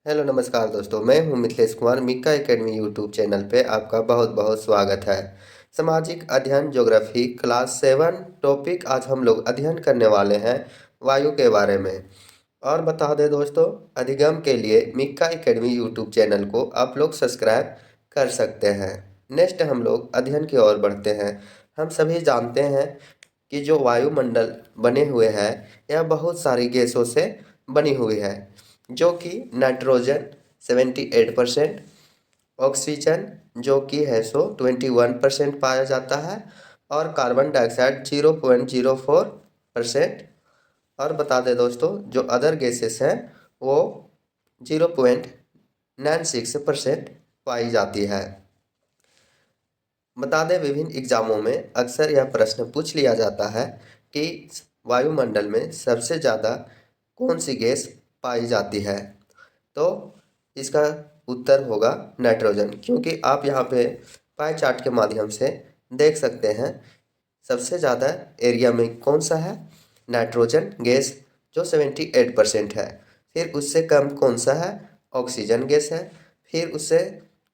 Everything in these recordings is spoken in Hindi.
हेलो नमस्कार दोस्तों, मैं हूं Mithilesh Kumar. Mika academy YouTube channel पे आपका बहुत बहुत स्वागत है। सामाजिक अध्ययन ज्योग्राफी क्लास 7 टॉपिक आज हम लोग अध्ययन करने वाले हैं वायु के बारे में। और बता दें दोस्तों, अधिगम के लिए मिक्का एकेडमी यूट्यूब चैनल को आप लोग सब्सक्राइब कर सकते हैं। नेक्स्ट हम लोग अध्ययन की ओर बढ़ते हैं। हम सभी जानते हैं कि जो वायुमंडल बने हुए हैं यह बहुत सारी गैसों से बनी हुई है, जो कि नाइट्रोजन 78%, ऑक्सीजन जो कि है सो 21% पाया जाता है, और कार्बन डाइऑक्साइड 0.04%। और बता दें दोस्तों, जो अदर गैसेस हैं वो 0.96% पाई जाती है। बता दें, विभिन्न एग्जामों में अक्सर यह प्रश्न पूछ लिया जाता है कि वायुमंडल में सबसे ज़्यादा कौन सी गैस पाई जाती है। तो इसका उत्तर होगा नाइट्रोजन, क्योंकि आप यहाँ पे पाई चार्ट के माध्यम से देख सकते हैं सबसे ज़्यादा एरिया में कौन सा है, नाइट्रोजन गैस जो 78% है। फिर उससे कम कौन सा है, ऑक्सीजन गैस है। फिर उससे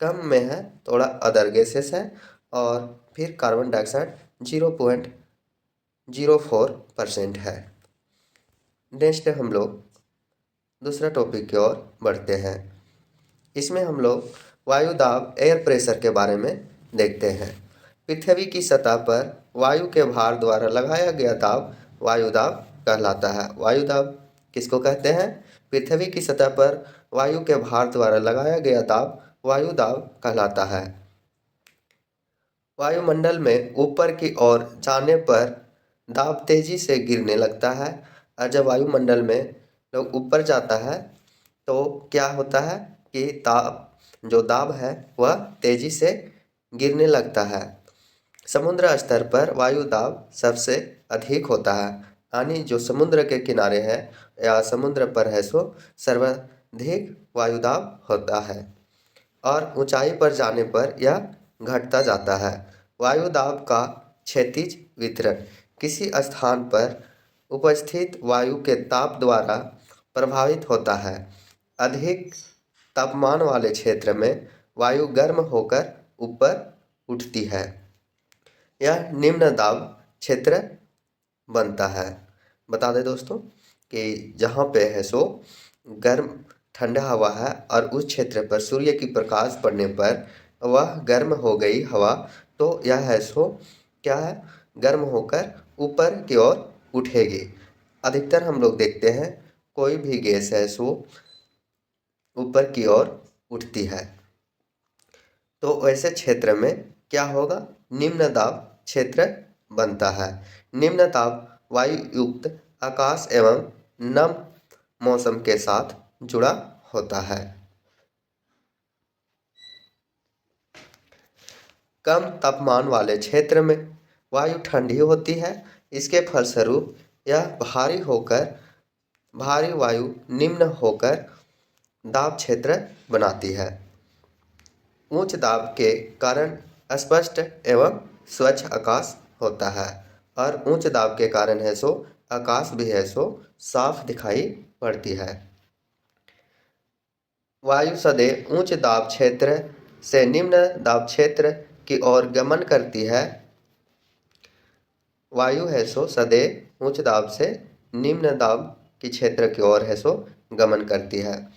कम में है थोड़ा अदर गैसेस है, और फिर कार्बन डाइऑक्साइड 0.04% है। नेक्स्ट हम लोग दूसरा टॉपिक की ओर बढ़ते हैं। इसमें हम लोग वायु दाब एयर प्रेशर के बारे में देखते हैं। पृथ्वी की सतह पर वायु के भार द्वारा लगाया गया दाब वायु दाब कहलाता है। वायु दाब किसको कहते हैं? पृथ्वी की सतह पर वायु के भार द्वारा लगाया गया दाब वायु दाब कहलाता है। वायुमंडल में ऊपर की ओर जाने पर दाब तेजी से गिरने लगता है, और जब वायुमंडल में लोग ऊपर जाता है तो क्या होता है कि दाब है वह तेजी से गिरने लगता है। समुद्र स्तर पर वायु दाब सबसे अधिक होता है, यानी जो समुद्र के किनारे है या समुद्र पर है सो सर्वाधिक वायु दाब होता है, और ऊंचाई पर जाने पर यह घटता जाता है। वायु दाब का क्षैतिज वितरण किसी स्थान पर उपस्थित वायु के ताप द्वारा प्रभावित होता है। अधिक तापमान वाले क्षेत्र में वायु गर्म होकर ऊपर उठती है। यह निम्न दाब क्षेत्र बनता है। बता दें दोस्तों कि जहाँ पे है सो गर्म ठंडा हवा है, और उस क्षेत्र पर सूर्य की प्रकाश पड़ने पर वह गर्म हो गई हवा, तो यह है सो क्या है, गर्म होकर ऊपर की ओर उठेगी। अधिकतर हम लोग देखते हैं कोई भी गैस है सो ऊपर की ओर उठती है, तो वैसे क्षेत्र में क्या होगा, निम्न दाब क्षेत्र बनता है। निम्न दाब वायु युक्त आकाश एवं नम मौसम के साथ जुड़ा होता है। कम तापमान वाले क्षेत्र में वायु ठंडी होती है। इसके फलस्वरूप यह भारी वायु निम्न होकर दाब क्षेत्र बनाती है। उच्च दाब के कारण स्पष्ट एवं स्वच्छ आकाश होता है, और उच्च दाब के कारण है सो आकाश भी है सो साफ दिखाई पड़ती है। वायु सदैव उच्च दाब क्षेत्र से निम्न दाब क्षेत्र की ओर गमन करती है। वायु है सो सदैव उच्च दाब से निम्न दाब की क्षेत्र की ओर है सो गमन करती है।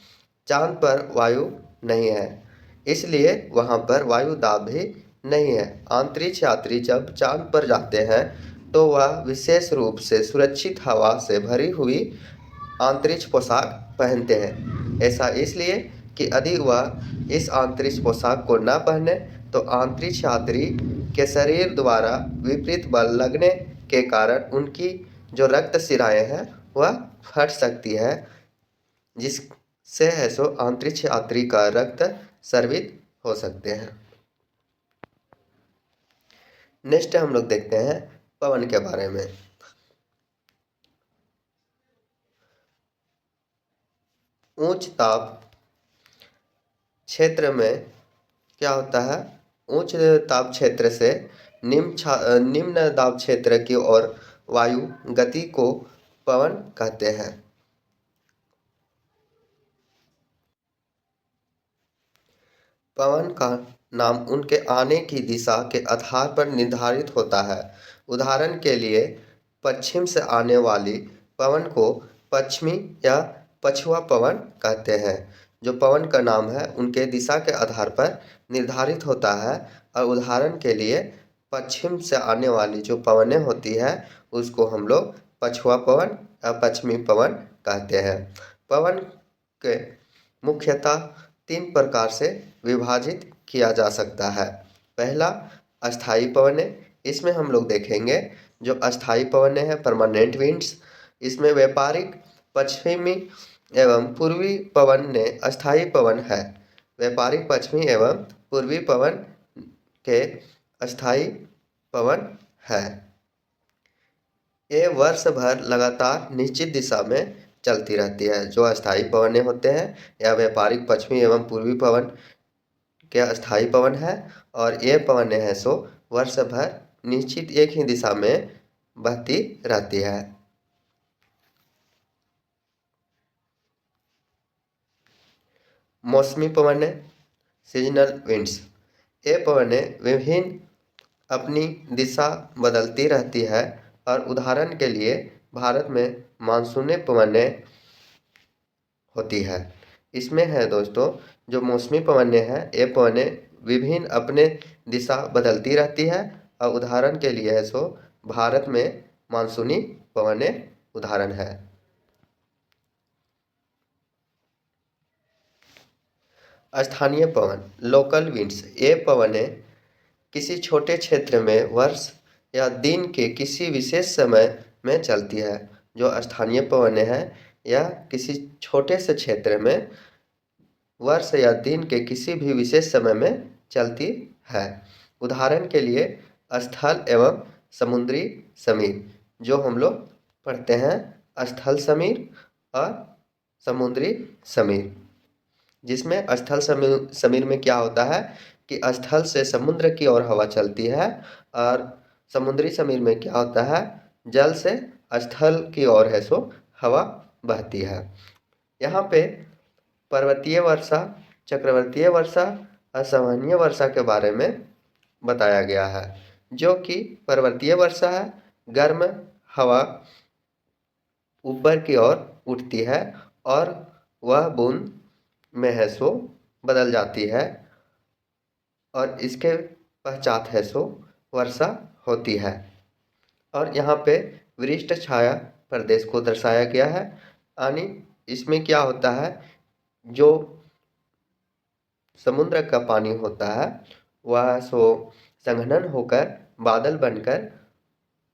चांद पर वायु नहीं है, इसलिए वहाँ पर वायु दाब भी नहीं है। अंतरिक्ष यात्री जब चांद पर जाते हैं तो वह विशेष रूप से सुरक्षित हवा से भरी हुई अंतरिक्ष पोशाक पहनते हैं। ऐसा इसलिए कि यदि वह इस अंतरिक्ष पोशाक को न पहने तो अंतरिक्ष यात्री के शरीर द्वारा विपरीत बल लगने के कारण उनकी जो रक्त शिराएं हैं वह फट सकती है, जिससे है सो अंतरिक्ष यात्री का रक्त स्रावित हो सकते हैं। नेक्स्ट हम लोग देखते हैं पवन के बारे में। उच्च ताप क्षेत्र में क्या होता है, उच्च ताप क्षेत्र से निम्न दाब क्षेत्र की ओर वायु गति को पवन कहते हैं। पवन का नाम उनके आने की दिशा के आधार पर निर्धारित होता है। उदाहरण के लिए पश्चिम से आने वाली पवन को पश्चिमी या पछुआ पवन कहते हैं। जो पवन का नाम है उनके दिशा के आधार पर निर्धारित होता है। और उदाहरण के लिए पश्चिम से आने वाली जो पवनें होती है उसको हम लोग पछुआ पवन या पश्चिमी पवन कहते हैं। पवन के मुख्यतः 3 प्रकार से विभाजित किया जा सकता है। पहला अस्थाई पवनें, इसमें हम लोग देखेंगे जो अस्थाई पवनें हैं परमानेंट विंड्स, इसमें व्यापारिक पश्चिमी एवं पूर्वी पवन ने अस्थाई पवन है। व्यापारिक पश्चिमी एवं पूर्वी पवन के अस्थाई पवन है। ये वर्ष भर लगातार निश्चित दिशा में चलती रहती है। जो अस्थाई पवनें होते हैं या व्यापारिक पश्चिमी एवं पूर्वी पवन के अस्थाई पवन है, और ये पवनें हैं सो वर्ष भर निश्चित एक ही दिशा में बहती रहती है। मौसमी पवनें, सीजनल विंड्स, ये पवनें विभिन्न अपनी दिशा बदलती रहती है। और उदाहरण के लिए भारत में मानसूनी पवनें होती है। इसमें है दोस्तों जो मौसमी पवनें हैं ये पवनें विभिन्न अपने दिशा बदलती रहती है। और उदाहरण के लिए है सो भारत में मानसूनी पवनें उदाहरण है। स्थानीय पवन, लोकल विंड्स, ये पवनें किसी छोटे क्षेत्र में वर्ष या दिन के किसी विशेष समय में चलती है। जो स्थानीय पवनें हैं यह किसी छोटे से क्षेत्र में वर्ष या दिन के किसी भी विशेष समय में चलती है। उदाहरण के लिए स्थल एवं समुद्री समीर, जो हम लोग पढ़ते हैं स्थल समीर और समुद्री समीर। जिसमें स्थल समीर में क्या होता है कि स्थल से समुद्र की ओर हवा चलती है, और समुद्री समीर में क्या होता है जल से स्थल की ओर है सो हवा बहती है। यहाँ पे पर्वतीय वर्षा, चक्रवर्तीय वर्षा, असंवहनीय वर्षा के बारे में बताया गया है। जो कि पर्वतीय वर्षा है, गर्म हवा ऊपर की ओर उठती है और वह बूंद में है सो बदल जाती है, और इसके पश्चात है सो वर्षा होती है। और यहाँ पे वृष्ट छाया प्रदेश को दर्शाया गया है। यानी इसमें क्या होता है जो समुद्र का पानी होता है वह सो संघनन होकर बादल बनकर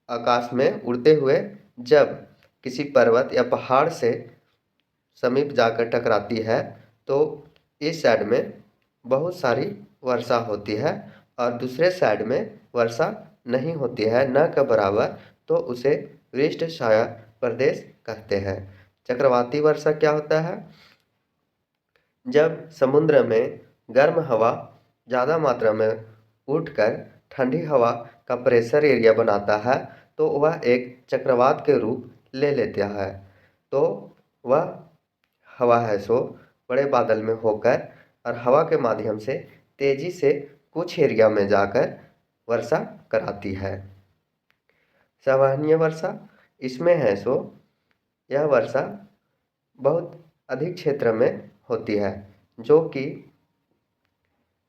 आकाश में उड़ते हुए जब किसी पर्वत या पहाड़ से समीप जाकर टकराती है तो इस साइड में बहुत सारी वर्षा होती है और दूसरे साइड में वर्षा नहीं होती है न के बराबर, तो उसे वृष्ट छाया प्रदेश कहते हैं। चक्रवाती वर्षा क्या होता है, जब समुद्र में गर्म हवा ज़्यादा मात्रा में उठकर ठंडी हवा का प्रेशर एरिया बनाता है तो वह एक चक्रवात के रूप ले लेता है। तो वह हवा है सो बड़े बादल में होकर और हवा के माध्यम से तेज़ी से कुछ एरिया में जाकर वर्षा कराती है। संवहनीय वर्षा, इसमें है सो यह वर्षा बहुत अधिक क्षेत्र में होती है, जो कि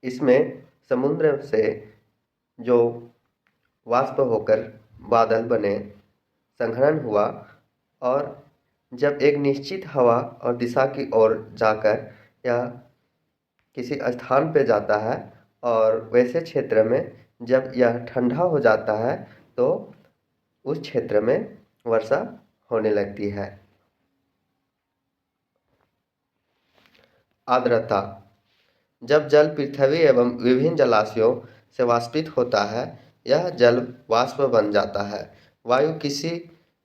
इसमें समुद्र से जो वाष्प होकर बादल बने, संघनन हुआ और जब एक निश्चित हवा और दिशा की ओर जाकर या किसी स्थान पे जाता है और वैसे क्षेत्र में जब यह ठंडा हो जाता है तो उस क्षेत्र में वर्षा होने लगती है। आर्द्रता, जब जल पृथ्वी एवं विभिन्न जलाशयों से वाष्पित होता है यह जल वाष्प बन जाता है। वायु किसी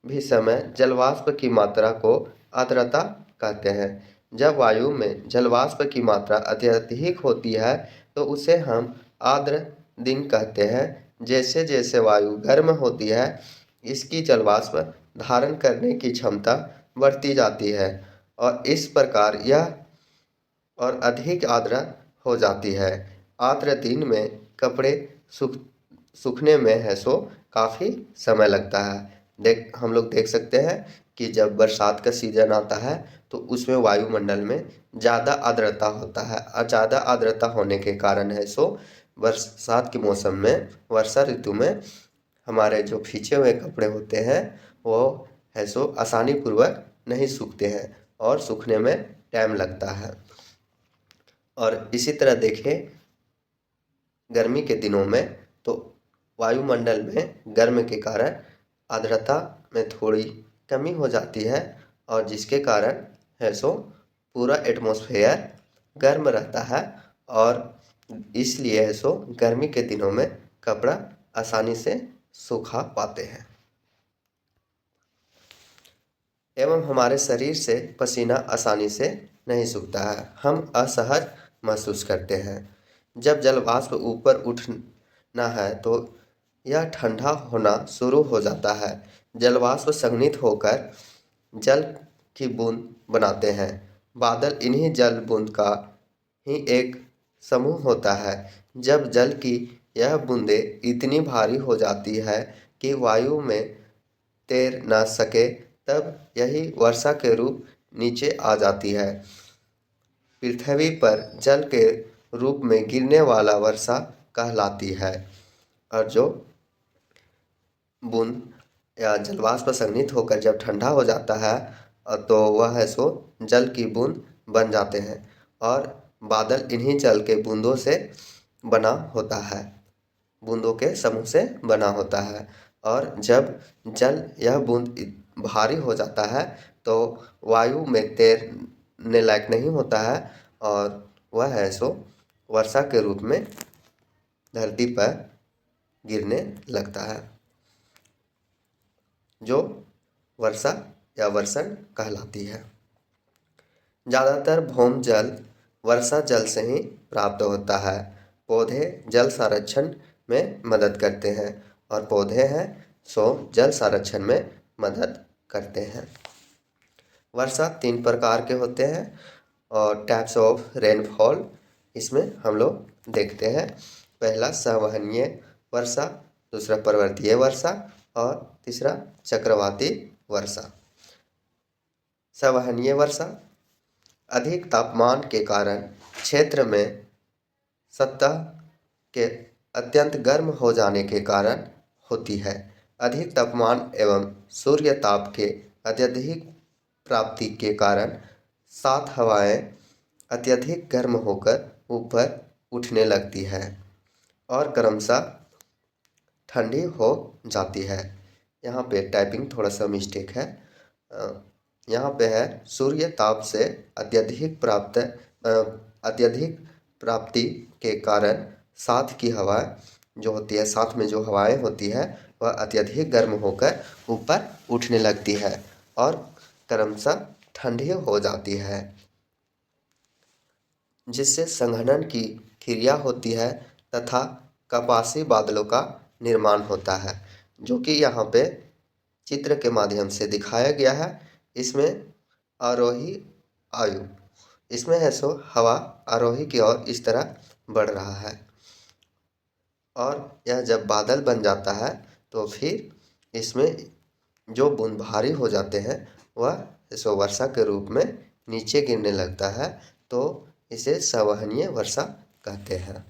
भी समय जलवाष्प की मात्रा को आर्द्रता कहते हैं। जब वायु में जलवाष्प की मात्रा अत्यधिक होती है तो उसे हम आर्द्र दिन कहते हैं। जैसे जैसे वायु गर्म होती है इसकी जलवाष्प धारण करने की क्षमता बढ़ती जाती है और इस प्रकार यह और अधिक आर्द्र हो जाती है। आर्द्र दिन में कपड़े सूखने में है सो काफ़ी समय लगता है। हम लोग देख सकते हैं कि जब बरसात का सीज़न आता है तो उसमें वायुमंडल में ज़्यादा आर्द्रता होता है और ज़्यादा आर्द्रता होने के कारण है सो बरसात के मौसम में, वर्षा ऋतु में हमारे जो भींचे हुए कपड़े होते हैं वो है सो आसानी पूर्वक नहीं सूखते हैं और सूखने में टाइम लगता है। और इसी तरह देखें गर्मी के दिनों में तो वायुमंडल में गर्म के कारण आर्द्रता में थोड़ी कमी हो जाती है और जिसके कारण है सो पूरा एटमॉस्फेयर गर्म रहता है और इसलिए है सो गर्मी के दिनों में कपड़ा आसानी से सूखा पाते हैं। एवं हमारे शरीर से पसीना आसानी से नहीं सूखता है, हम असहज महसूस करते हैं। जब जल वाष्प ऊपर उठना है तो यह ठंडा होना शुरू हो जाता है। जल वाष्प संघनित होकर जल की बूंद बनाते हैं। बादल इन्हीं जल बूंद का ही एक समूह होता है। जब जल की यह बूंदें इतनी भारी हो जाती है कि वायु में तैर न सके तब यही वर्षा के रूप नीचे आ जाती है। पृथ्वी पर जल के रूप में गिरने वाला वर्षा कहलाती है और जो बूंद या जलवाष्प संघनित होकर जब ठंडा हो जाता है तो वह है सो जल की बूंद बन जाते हैं और बादल इन्हीं जल के बूंदों से बना होता है, बूंदों के समूह से बना होता है। और जब जल यह बूंद भारी हो जाता है तो वायु में तैरने लायक नहीं होता है और वह है सो वर्षा के रूप में धरती पर गिरने लगता है, जो वर्षा या वर्षण कहलाती है। ज़्यादातर भौम जल वर्षा जल से ही प्राप्त होता है। पौधे जल संरक्षण में मदद करते हैं और पौधे हैं सो जल संरक्षण में मदद करते हैं। वर्षा 3 प्रकार के होते हैं और टाइप्स ऑफ रेनफॉल इसमें हम लोग देखते हैं। पहला संवहनीय वर्षा, दूसरा पर्वतीय वर्षा और तीसरा चक्रवाती वर्षा। संवहनीय वर्षा अधिक तापमान के कारण क्षेत्र में सतह के अत्यंत गर्म हो जाने के कारण होती है। अधिक तापमान एवं सूर्य ताप के अत्यधिक प्राप्ति के कारण सात हवाएं अत्यधिक गर्म होकर ऊपर उठने लगती है और क्रमशः ठंडी हो जाती है। यहाँ पे टाइपिंग थोड़ा सा मिस्टेक है। यहाँ पे है सूर्य ताप से अत्यधिक प्राप्ति के कारण साथ की हवा जो होती है, साथ में जो हवाएं होती है वह अत्यधिक गर्म होकर ऊपर उठने लगती है और क्रमशः ठंडी हो जाती है, जिससे संघनन की क्रिया होती है तथा कपासी बादलों का निर्माण होता है, जो कि यहाँ पे चित्र के माध्यम से दिखाया गया है। इसमें आरोही आयु, इसमें है सो हवा आरोही की ओर इस तरह बढ़ रहा है और यह जब बादल बन जाता है तो फिर इसमें जो बूंद भारी हो जाते हैं वह सो वर्षा के रूप में नीचे गिरने लगता है, तो इसे संवहनीय वर्षा कहते हैं,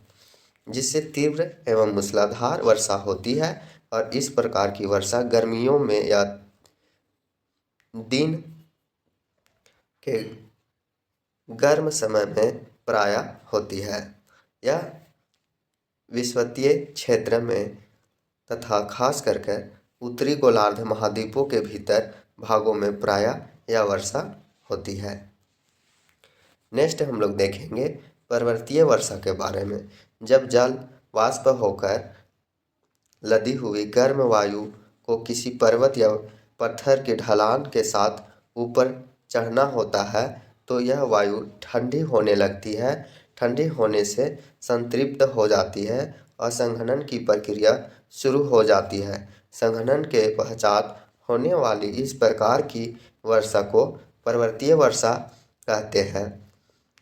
जिससे तीव्र एवं मूसलाधार वर्षा होती है। और इस प्रकार की वर्षा गर्मियों में या दिन के गर्म समय में प्रायः होती है। यह विषुवतीय क्षेत्र में तथा खास करके उत्तरी गोलार्ध महाद्वीपों के भीतर भागों में प्रायः यह वर्षा होती है। नेक्स्ट हम लोग देखेंगे पर्वतीय वर्षा के बारे में। जब जल वाष्प होकर लदी हुई गर्म वायु को किसी पर्वत या पत्थर की ढलान के साथ ऊपर चढ़ना होता है तो यह वायु ठंडी होने लगती है। ठंडी होने से संतृप्त हो जाती है और संघनन की प्रक्रिया शुरू हो जाती है। संघनन के पश्चात होने वाली इस प्रकार की वर्षा को पर्वतीय वर्षा कहते हैं।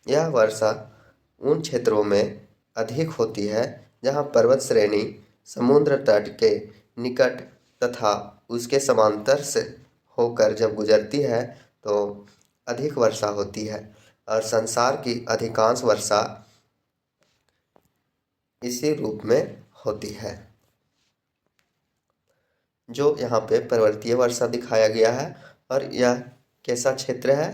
यह वर्षा उन क्षेत्रों में अधिक होती है जहाँ पर्वत श्रेणी समुद्र तट के निकट तथा उसके समांतर से होकर जब गुजरती है तो अधिक वर्षा होती है और संसार की अधिकांश वर्षा इसी रूप में होती है। जो यहाँ पे पर्वतीय वर्षा दिखाया गया है और यह कैसा क्षेत्र है,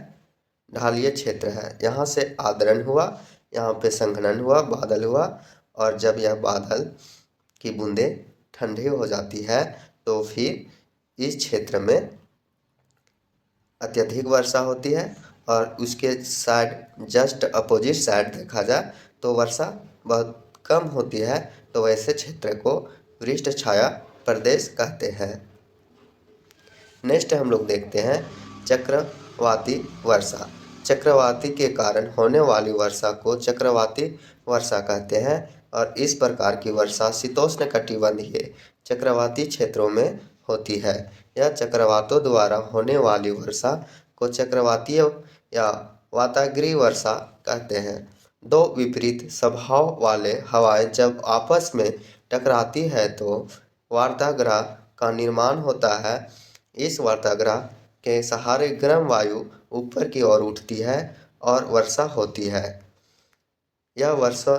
ढालीय क्षेत्र है। यहाँ से आर्द्रन हुआ, यहाँ पे संघनन हुआ, बादल हुआ और जब यह बादल की बूंदें ठंडी हो जाती है तो फिर इस क्षेत्र में अत्यधिक वर्षा होती है और उसके साइड जस्ट अपोजिट साइड देखा जाए तो वर्षा बहुत कम होती है। तो वैसे क्षेत्र को वृष्ट छाया प्रदेश कहते हैं। नेक्स्ट हम लोग देखते हैं चक्रवाती वर्षा। चक्रवाती के कारण होने वाली वर्षा को चक्रवाती वर्षा कहते हैं और इस प्रकार की वर्षा शीतोष्ण कटिबंधीय चक्रवाती क्षेत्रों में होती है। यह चक्रवातों द्वारा होने वाली वर्षा को चक्रवातीय या वाताग्रीय वर्षा कहते हैं। दो विपरीत स्वभाव वाले हवाएं जब आपस में टकराती है तो वार्ताग्रह का निर्माण होता है। इस वार्ताग्रह के सहारे गर्म वायु ऊपर की ओर उठती है और वर्षा होती है। यह वर्षा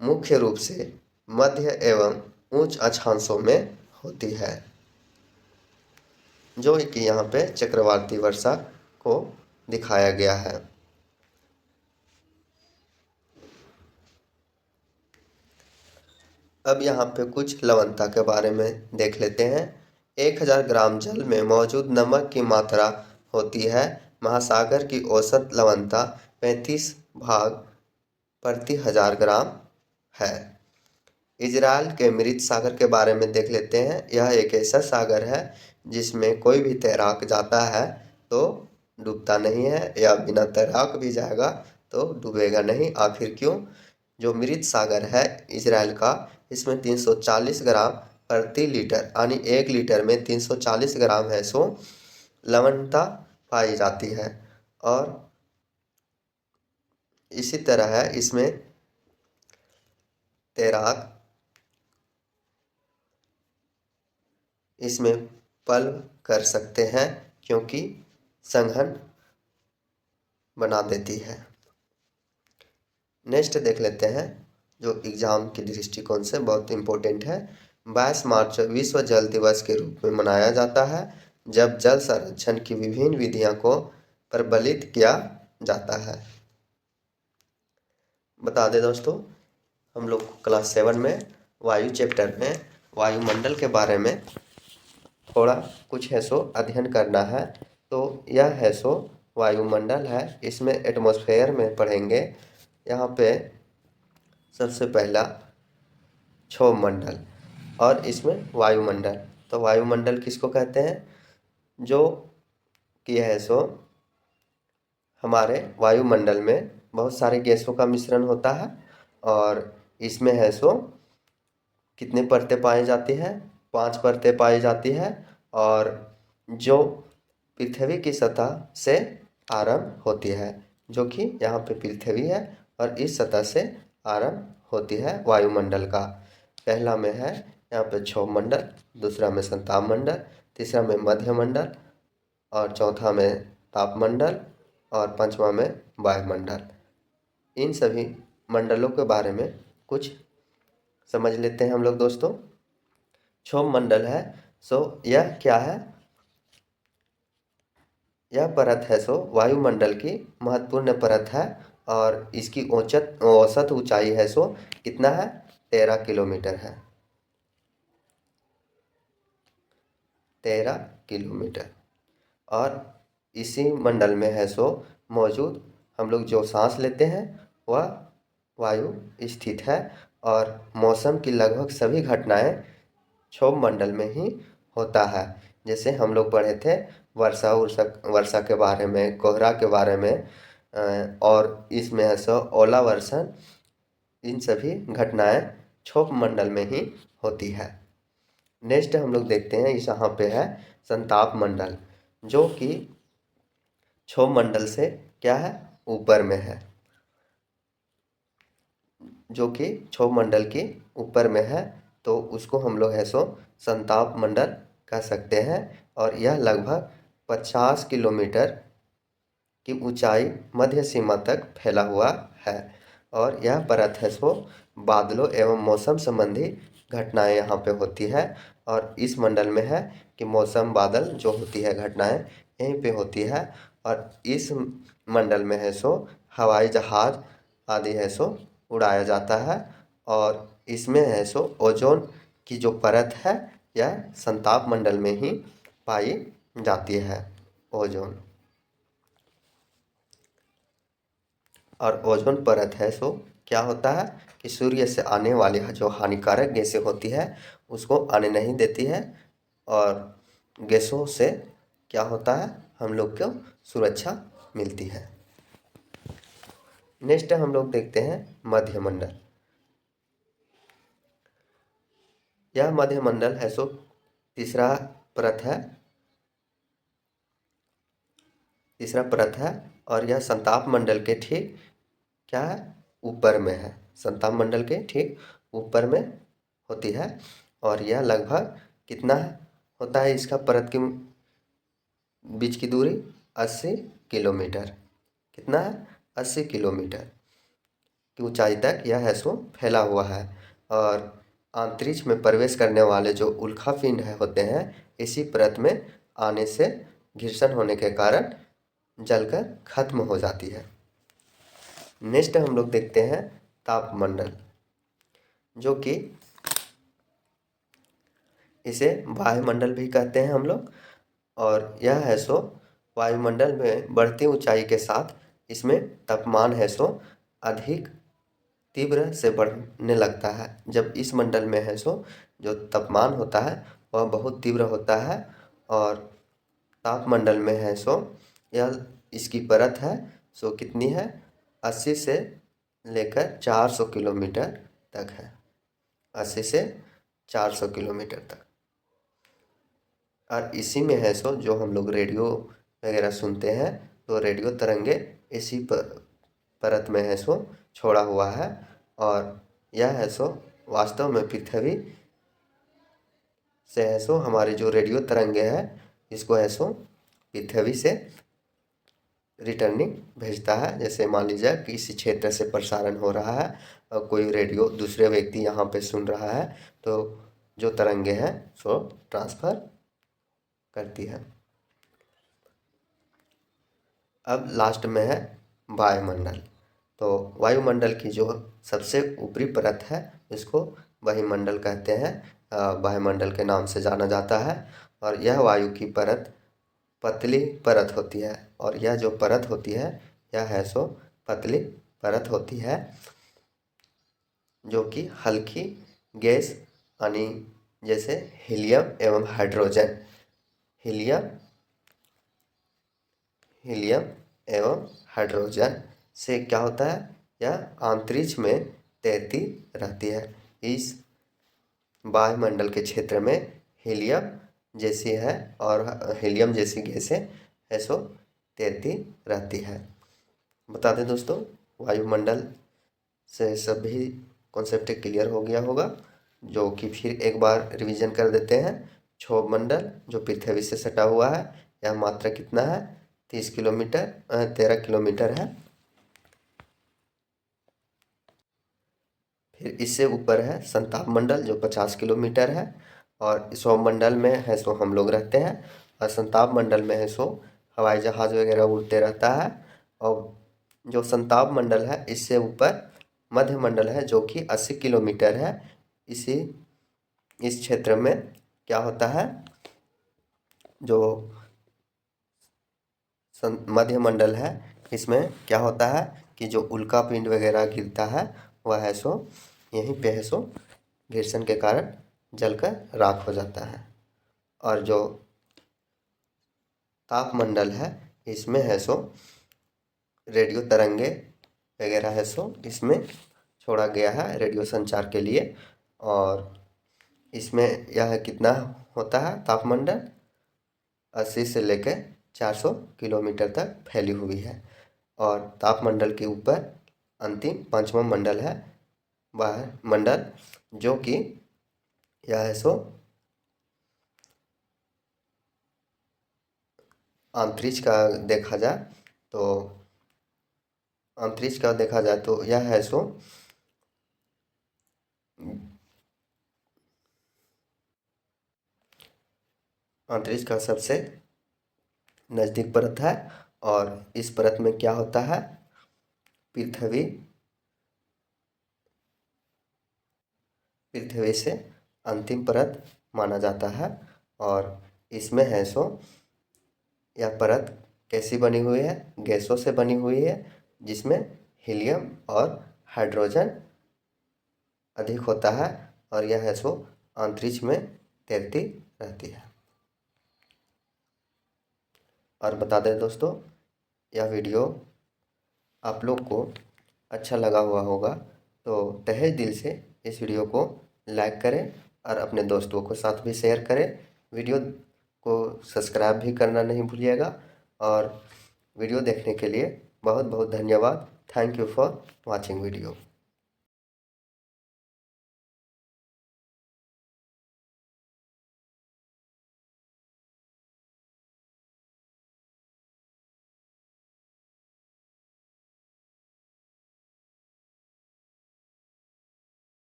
मुख्य रूप से मध्य एवं उच्च अक्षांशों में होती है, जो कि यहाँ पे चक्रवाती वर्षा को दिखाया गया है। अब यहाँ पे कुछ लवणता के बारे में देख लेते हैं। 1000 ग्राम जल में मौजूद नमक की मात्रा होती है। महासागर की औसत लवणता 35 भाग प्रति 1000 ग्राम है। इजराइल के मृत सागर के बारे में देख लेते हैं। यह एक ऐसा सागर है जिसमें कोई भी तैराक जाता है तो डूबता नहीं है, या बिना तैराक भी जाएगा तो डूबेगा नहीं। आखिर क्यों? जो मृत सागर है इजराइल का, इसमें 340 ग्राम प्रति लीटर यानी 1 लीटर में 340 ग्राम है सो लवणता पाई जाती है। और इसी तरह है इसमें तैराक इसमें पल कर सकते हैं क्योंकि संघन बना देती है। नेक्स्ट देख लेते हैं जो एग्जाम के दृष्टिकोण से बहुत इम्पोर्टेंट है। 22 मार्च विश्व जल दिवस के रूप में मनाया जाता है, जब जल संरक्षण की विभिन्न विधियों को प्रबलित किया जाता है। बता दें दोस्तों, हम लोग क्लास 7 में वायु चैप्टर में वायुमंडल के बारे में थोड़ा कुछ है सो अध्ययन करना है। तो यह है सो वायुमंडल है, इसमें एटमॉस्फेयर में पढ़ेंगे। यहाँ पे सबसे पहला क्षोभमंडल और इसमें वायुमंडल। तो वायुमंडल किसको कहते हैं? जो कि है सो हमारे वायुमंडल में बहुत सारे गैसों का मिश्रण होता है और इसमें है सो कितनी परतें पाई जाती हैं? 5 परतें पाई जाती है और जो पृथ्वी की सतह से आरंभ होती है, जो कि यहाँ पे पृथ्वी है और इस सतह से आरंभ होती है वायुमंडल का। पहला में है यहाँ पे क्षोभमंडल, दूसरा में संताप मंडल, तीसरा में मध्यमंडल और चौथा में तापमंडल और पांचवा में वायुमंडल। इन सभी मंडलों के बारे में कुछ समझ लेते हैं हम लोग दोस्तों। क्षोभमंडल है सो यह क्या है? यह परत है सो वायुमंडल की महत्वपूर्ण परत है और इसकी औसत ऊंचाई है सो कितना है? 13 किलोमीटर है। 13 किलोमीटर। और इसी मंडल में है सो मौजूद हम लोग जो सांस लेते हैं वह वायु स्थित है और मौसम की लगभग सभी घटनाएं क्षोभमंडल में ही होता है। जैसे हम लोग पढ़े थे वर्षा के बारे में, कोहरा के बारे में, और इसमें है सो ओला वर्षण। इन सभी घटनाएं क्षोभमंडल में ही होती है। नेक्स्ट हम लोग देखते हैं, इस यहाँ पे है संताप मंडल, जो कि क्षोभमंडल से क्या है? ऊपर में है। जो कि क्षोभ मंडल के ऊपर में है, तो उसको हम लोग है सो संताप मंडल कह सकते हैं। और यह लगभग 50 किलोमीटर की ऊंचाई मध्य सीमा तक फैला हुआ है। और यह परत है सो बादलों एवं मौसम संबंधी घटनाएं यहाँ पे होती है। और इस मंडल में है कि मौसम बादल जो होती है घटनाएं यहीं पे होती है। और इस मंडल में है सो हवाई जहाज आदि है सो उड़ाया जाता है। और इसमें है सो ओजोन की जो परत है यह संताप मंडल में ही पाई जाती है। ओजोन और ओजोन परत है सो क्या होता है कि सूर्य से आने वाली जो हानिकारक गैसें होती है उसको आने नहीं देती है। और गैसों से क्या होता है, हम लोग को सुरक्षा मिलती है। नेक्स्ट हम लोग देखते हैं मध्यमंडल। यह मध्यमंडल है सो तीसरा परत है। और यह संताप मंडल के ठीक क्या है, ऊपर में है। संताप मंडल के ठीक ऊपर में होती है। और यह लगभग कितना होता है, इसका परत के बीच की दूरी 80 किलोमीटर। कितना है, 80 किलोमीटर की ऊंचाई तक यह है सो फैला हुआ है। और अंतरिक्ष में प्रवेश करने वाले जो उल्कापिंड है होते हैं इसी परत में आने से घर्षण होने के कारण जलकर खत्म हो जाती है। नेक्स्ट हम लोग देखते हैं तापमंडल, जो कि इसे वायुमंडल भी कहते हैं हम लोग। और यह है सो वायुमंडल में बढ़ती ऊंचाई के साथ इसमें तापमान है सो अधिक तीव्र से बढ़ने लगता है। जब इस मंडल में है सो जो तापमान होता है वह बहुत तीव्र होता है। और तापमंडल में है सो यह इसकी परत है सो कितनी है, 80 से लेकर 400 किलोमीटर तक है। 80 से 400 किलोमीटर तक। और इसी में है सो जो हम लोग रेडियो वगैरह सुनते हैं तो रेडियो तरंगे इसी परत में है सो छोड़ा हुआ है। और यह है सो वास्तव में पृथ्वी से है सो हमारी जो रेडियो तरंगे है इसको है सो पृथ्वी से रिटर्निंग भेजता है। जैसे मान लीजिए किसी क्षेत्र से प्रसारण हो रहा है और कोई रेडियो दूसरे व्यक्ति यहाँ पे सुन रहा है तो जो तरंगे हैं सो ट्रांसफ़र करती है। अब लास्ट में है वायुमंडल। तो वायुमंडल की जो सबसे ऊपरी परत है इसको वायुमंडल कहते हैं, वायुमंडल के नाम से जाना जाता है। और यह वायु की परत पतली परत होती है। और यह जो परत होती है यह है सो पतली परत होती है, जो कि हल्की गैस यानी जैसे हीलियम एवं हाइड्रोजन, हीलियम एवं हाइड्रोजन से क्या होता है, यह अंतरिक्ष में तैरती रहती है। इस वायुमंडल के क्षेत्र में हीलियम जैसी है और हीलियम जैसी गैसें है सो तैरती रहती है। बता दें दोस्तों, वायुमंडल से सभी कॉन्सेप्ट क्लियर हो गया होगा, जो कि फिर एक बार रिवीजन कर देते हैं। क्षोभ मंडल जो पृथ्वी से सटा हुआ है, यह मात्रा कितना है, 30 किलोमीटर 13 किलोमीटर है। फिर इससे ऊपर है संताप मंडल जो 50 किलोमीटर है। और क्षोभ मंडल में है सो हम लोग रहते हैं। और संताप मंडल में है सो हवाई जहाज़ वगैरह उड़ते रहता है। और जो संताप मंडल है इससे ऊपर मध्य मंडल है जो कि 80 किलोमीटर है। इस क्षेत्र में क्या होता है, जो मध्य मंडल है इसमें क्या होता है कि जो उल्का पिंड वगैरह गिरता है वह है सो यहीं पे है सो घर्षण के कारण जलकर राख हो जाता है। और जो तापमंडल है इसमें है सो रेडियो तरंगे वगैरह है सो इसमें छोड़ा गया है रेडियो संचार के लिए। और इसमें यह कितना होता है, तापमंडल 80 से लेकर 400 किलोमीटर तक फैली हुई है। और तापमंडल के ऊपर अंतिम 5वां मंडल है वायुमंडल, जो कि यह है सो अंतरिक्ष का देखा जाए तो यह है सो अंतरिक्ष का सबसे नज़दीक परत है। और इस परत में क्या होता है, पृथ्वी से अंतिम परत माना जाता है। और इसमें है सो यह परत कैसी बनी हुई है, गैसों से बनी हुई है, जिसमें हीलियम और हाइड्रोजन अधिक होता है। और यह है सो अंतरिक्ष में तैरती रहती है। और बता दें दोस्तों, यह वीडियो आप लोग को अच्छा लगा हुआ होगा तो तहे दिल से इस वीडियो को लाइक करें और अपने दोस्तों के साथ भी शेयर करें। वीडियो को सब्सक्राइब भी करना नहीं भूलिएगा। और वीडियो देखने के लिए बहुत बहुत धन्यवाद। Thank you for watching video.